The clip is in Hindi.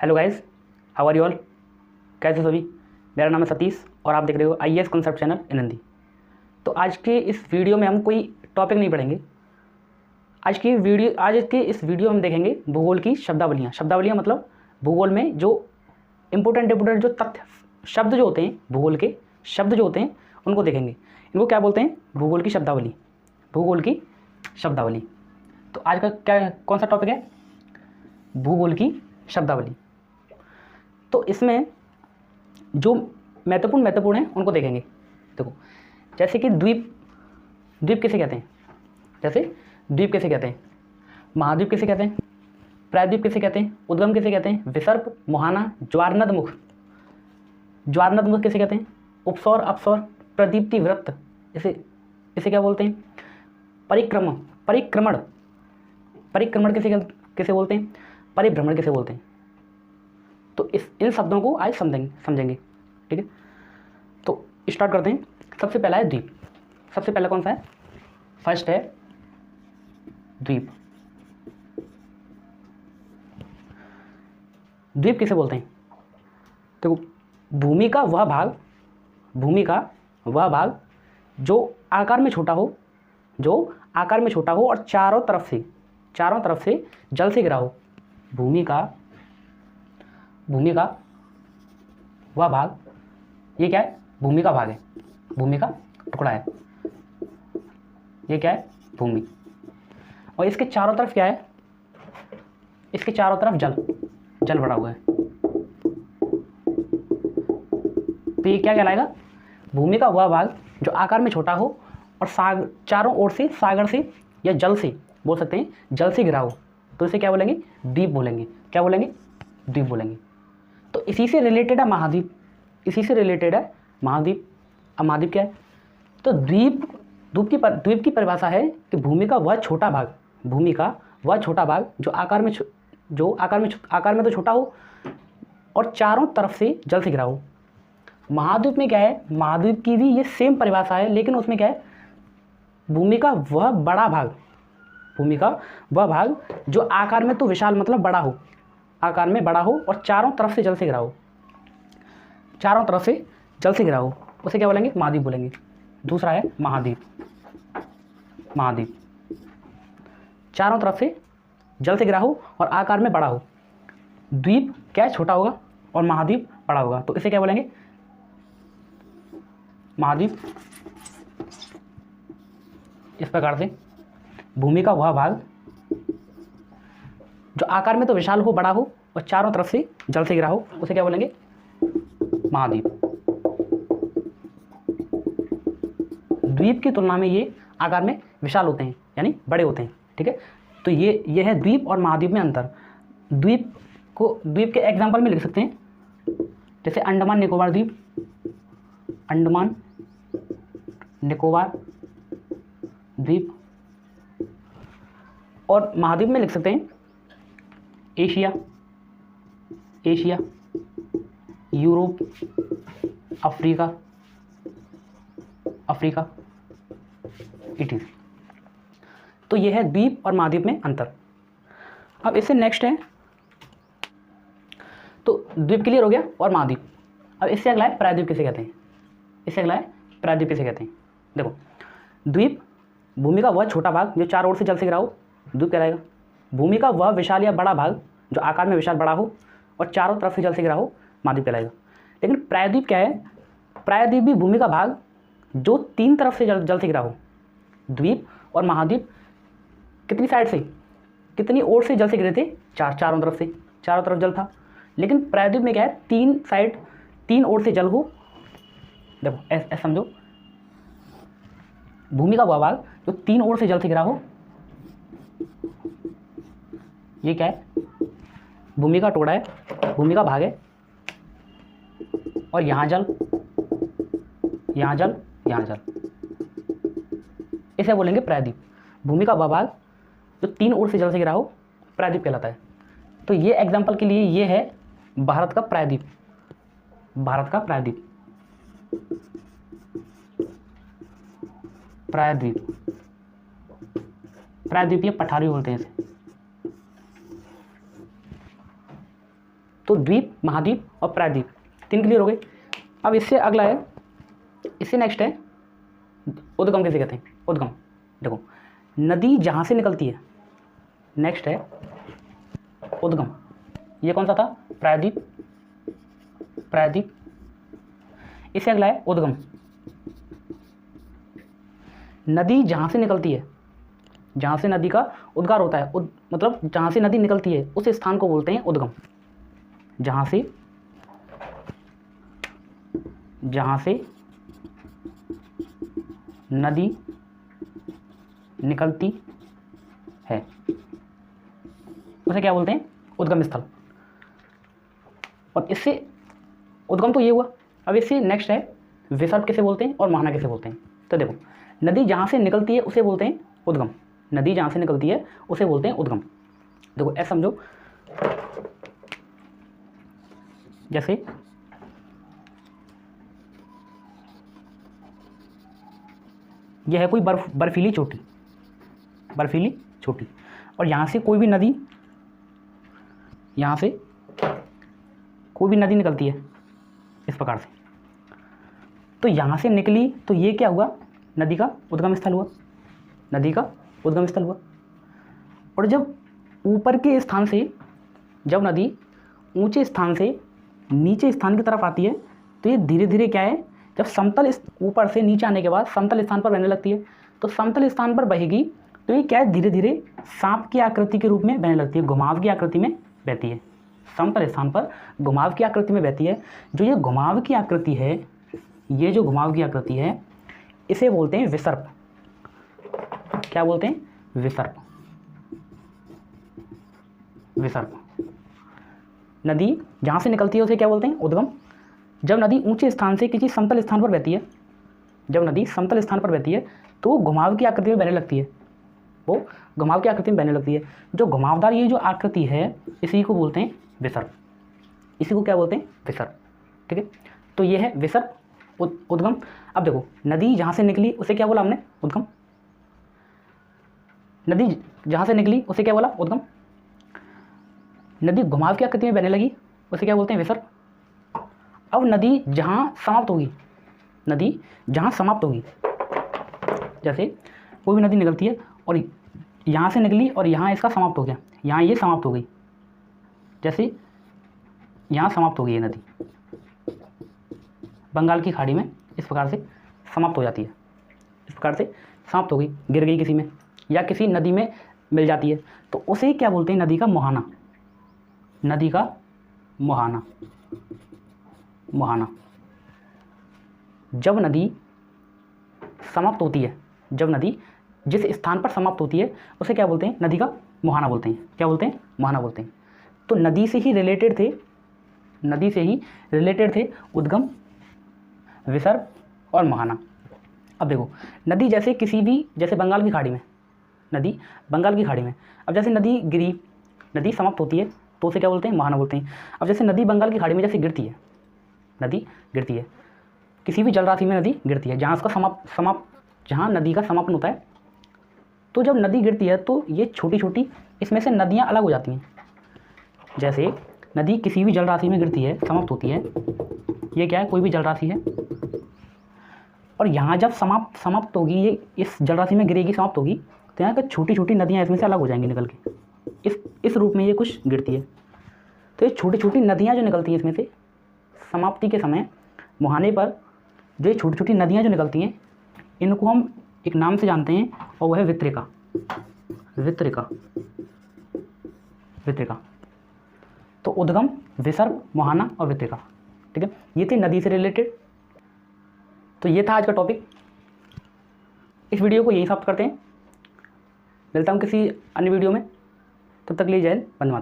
Hello guys, how are you all. कैसे सभी। मेरा नाम है सतीश और आप देख रहे हो IAS concept channel in Hindi. तो आज के इस वीडियो में हम कोई टॉपिक नहीं पढ़ेंगे। आज के इस वीडियो हम देखेंगे भूगोल की शब्दावलियाँ मतलब भूगोल में जो इंपॉर्टेंट जो तथ्य शब्द जो होते हैं, भूगोल के शब्द जो होते हैं उनको देखेंगे। इनको क्या बोलते हैं? भूगोल की शब्दावली। तो आज का कौन सा टॉपिक है? भूगोल की शब्दावली। तो इसमें जो महत्वपूर्ण है उनको देखेंगे। देखो, जैसे कि द्वीप किसे कहते हैं? महाद्वीप किसे कहते हैं? प्रायद्वीप किसे कहते हैं? उद्गम किसे कहते हैं? विसर्प, मुहाना, ज्वारनदमुख किसे कहते हैं? उपसौर, अपसौर, प्रदीप्ति वृत्त, इसे क्या बोलते हैं? परिक्रमण किसे बोलते हैं? परिभ्रमण किसे बोलते हैं? तो इन शब्दों को आज समझेंगे। ठीक है, तो स्टार्ट करते हैं। सबसे पहला है द्वीप। सबसे पहला कौन सा है? फर्स्ट है द्वीप। द्वीप किसे बोलते हैं? तो भूमि का वह भाग जो आकार में छोटा हो और चारों तरफ से जल से घिरा हो। भूमि का वह भाग, ये क्या है? भूमि का भाग है, भूमि का टुकड़ा है। ये क्या है? भूमि। और इसके चारों तरफ क्या है? इसके चारों तरफ जल भरा हुआ है। तो ये क्या कहलाएगा? भूमि का वह भाग जो आकार में छोटा हो और चारों ओर से सागर से या जल से, बोल सकते हैं जल से घिरा हो, तो इसे क्या बोलेंगे? द्वीप बोलेंगे। क्या बोलेंगे? द्वीप बोलेंगे। तो इसी से रिलेटेड है महाद्वीप। अब महाद्वीप क्या है? तो द्वीप की परिभाषा है कि भूमि का वह छोटा भाग जो आकार में तो छोटा हो और चारों तरफ से जल से घिरा हो। महाद्वीप में क्या है? महाद्वीप की भी ये सेम परिभाषा है, लेकिन उसमें क्या है? भूमि का वह भाग जो आकार में तो विशाल मतलब बड़ा हो, और चारों तरफ से जल से घिरा हो, उसे क्या बोलेंगे? महाद्वीप बोलेंगे। दूसरा है महाद्वीप। चारों तरफ से जल से घिरा हो और आकार में बड़ा हो। द्वीप क्या है? छोटा होगा और महाद्वीप बड़ा होगा, तो इसे क्या बोलेंगे? महाद्वीप। इस प्रकार से भूमि का वह भाग जो आकार में तो विशाल हो, बड़ा हो और चारों तरफ से जल से घिरा हो, उसे क्या बोलेंगे? महाद्वीप। द्वीप की तुलना में ये आकार में विशाल होते हैं, यानी बड़े होते हैं। ठीक है, तो ये है द्वीप और महाद्वीप में अंतर। द्वीप के एग्जाम्पल में लिख सकते हैं, जैसे अंडमान निकोबार द्वीप। और महाद्वीप में लिख सकते हैं Asia, Europe, Africa. It is. तो यह है द्वीप और महाद्वीप में अंतर। अब इससे नेक्स्ट है, तो द्वीप क्लियर हो गया और महाद्वीप। अब इससे अगला है प्रायद्वीप किसे कहते हैं? देखो, द्वीप भूमि का वह छोटा भाग जो चारों ओर से जल से घिरा हो, द्वीप कहलाएगा। भूमि का वह विशाल या बड़ा भाग जो आकार में विशाल बड़ा हो और चारों तरफ से जल से घिरा हो, महाद्वीप कहलाएगा। लेकिन प्रायद्वीप क्या है? प्रायद्वीप भी भूमि का भाग जो तीन तरफ से जल से घिरा हो। द्वीप और महाद्वीप कितनी ओर से जल से घिरे थे? चारों तरफ जल था। लेकिन प्रायद्वीप में क्या है? तीन ओर से जल हो। देखो ऐसा समझो, भूमि का वह भाग जो तीन ओर से जल से घिरा हो, ये क्या है? भूमि का टुकड़ा है, भूमि का भाग है, और यहाँ जल, इसे बोलेंगे प्रायद्वीप। भूमि का वह भाग जो तीन ओर से जल से घिरा हो, प्रायद्वीप कहलाता है। तो ये एग्जाम्पल के लिए ये है भारत का प्रायद्वीप। प्रायद्वीपीय पठारी बोलते हैं इसे। तो द्वीप, महाद्वीप और प्रायद्वीप, 3 क्लियर हो गए। अब इससे अगला है, इससे नेक्स्ट है उद्गम। किसे कहते हैं? उद्गम। देखो नदी जहाँ से निकलती है, नेक्स्ट है उद्गम। ये कौन सा था? प्रायद्वीप, प्रायद्वीप। इससे अगला है उद्गम। नदी जहाँ से निकलती है, जहाँ से नदी का उद्गार होता है, मतलब जहाँ से नदी निकलती है उस स्थान को बोलते हैं उद्गम। जहाँ से नदी निकलती है उसे क्या बोलते हैं? उद्गम स्थल। और इससे उद्गम तो ये हुआ। अब इससे नेक्स्ट है विसर्ग किसे बोलते हैं और मोहना किसे बोलते हैं। तो देखो नदी जहाँ से निकलती है उसे बोलते हैं उद्गम। नदी जहाँ से निकलती है उसे बोलते हैं उद्गम। देखो ऐसा समझो, जैसे यह है कोई बर्फीली चोटी, बर्फीली चोटी, और यहाँ से कोई भी नदी, यहाँ से कोई भी नदी निकलती है इस प्रकार से। तो यहाँ से निकली तो ये क्या हुआ? नदी का उद्गम स्थल हुआ, नदी का उद्गम स्थल हुआ। और जब ऊपर के स्थान से, जब नदी ऊंचे स्थान से नीचे स्थान की तरफ आती है तो ये धीरे धीरे क्या है, जब समतल ऊपर से नीचे आने के बाद समतल स्थान पर बहने लगती है, तो समतल स्थान पर बहेगी तो ये क्या है, धीरे धीरे सांप की आकृति के रूप में बहने लगती है, घुमाव की आकृति में बहती है। समतल स्थान पर घुमाव की आकृति में बहती है। जो ये घुमाव की आकृति है, ये जो घुमाव की आकृति है, इसे बोलते हैं विसर्प। क्या बोलते हैं? विसर्प। विसर्प। नदी जहाँ से निकलती है उसे क्या बोलते हैं? उद्गम। जब नदी ऊंचे स्थान से किसी समतल स्थान पर बहती है, जब नदी समतल स्थान पर बहती है तो वो घुमाव की आकृति में बहने लगती है, वो घुमाव की आकृति में बहने लगती है। जो घुमावदार ये जो आकृति है इसी को बोलते हैं विसर्प। इसी को क्या बोलते हैं? विसर्प। ठीक है, तो ये है विसर्प, उद्गम। अब देखो नदी जहाँ से निकली उसे क्या बोला हमने? उद्गम। नदी जहाँ से निकली उसे क्या बोला? उद्गम। नदी घुमाव की आकृति में बहने लगी उसे क्या बोलते हैं? विसर्प। अब नदी जहाँ समाप्त होगी, नदी जहाँ समाप्त होगी, जैसे कोई भी नदी निकलती है और यहाँ से निकली और यहाँ इसका समाप्त हो गया, यहाँ ये समाप्त हो गई, जैसे यहाँ समाप्त हो गई ये नदी बंगाल की खाड़ी में, इस प्रकार से समाप्त हो जाती है, इस प्रकार से समाप्त हो गई, गिर गई किसी में या किसी नदी में मिल जाती है, तो उसे क्या बोलते हैं? नदी का मुहाना। नदी का मुहाना। मुहाना। जब नदी समाप्त होती है, जब नदी जिस स्थान पर समाप्त होती है उसे क्या बोलते हैं? नदी का मुहाना बोलते हैं। क्या बोलते हैं? मुहाना बोलते हैं। तो नदी से ही रिलेटेड थे, नदी से ही रिलेटेड थे उद्गम, विसर्ग और मुहाना। अब देखो नदी जैसे किसी भी, जैसे बंगाल की खाड़ी में, नदी बंगाल की खाड़ी में, अब जैसे नदी गिरी, नदी समाप्त होती है तो उसे क्या बोलते हैं? मुहाना बोलते हैं। अब जैसे नदी बंगाल की खाड़ी में जैसे गिरती है, नदी गिरती है, किसी भी जलराशि में नदी गिरती है, जहाँ उसका जहाँ नदी का समापन होता है, तो जब नदी गिरती है तो ये छोटी छोटी इसमें से नदियाँ अलग हो जाती हैं। जैसे नदी किसी भी जलराशि में गिरती है, समाप्त होती है, ये क्या है? कोई भी जलराशि है, और यहाँ जब समाप्त होगी, ये इस जलराशि में गिरेगी, समाप्त होगी, तो यहाँ पर छोटी छोटी नदियाँ इसमें से अलग हो जाएंगी निकल के, इस रूप में ये कुछ गिरती है। तो ये छोटी छोटी नदियाँ जो निकलती हैं इसमें से समाप्ति के समय मुहाने पर, जो ये छोटी छोटी नदियाँ जो निकलती हैं, इनको हम एक नाम से जानते हैं और वह है वितरिका। वितरिका। वितरिका। तो उद्गम, विसर्ग, मुहाना और वितरिका। ठीक है, ये थे नदी से रिलेटेड। तो ये था आज का टॉपिक। इस वीडियो को यही समाप्त करते हैं। मिलता हूँ किसी अन्य वीडियो में, तब तक के लिए जय हिंद, वंदे मातरम।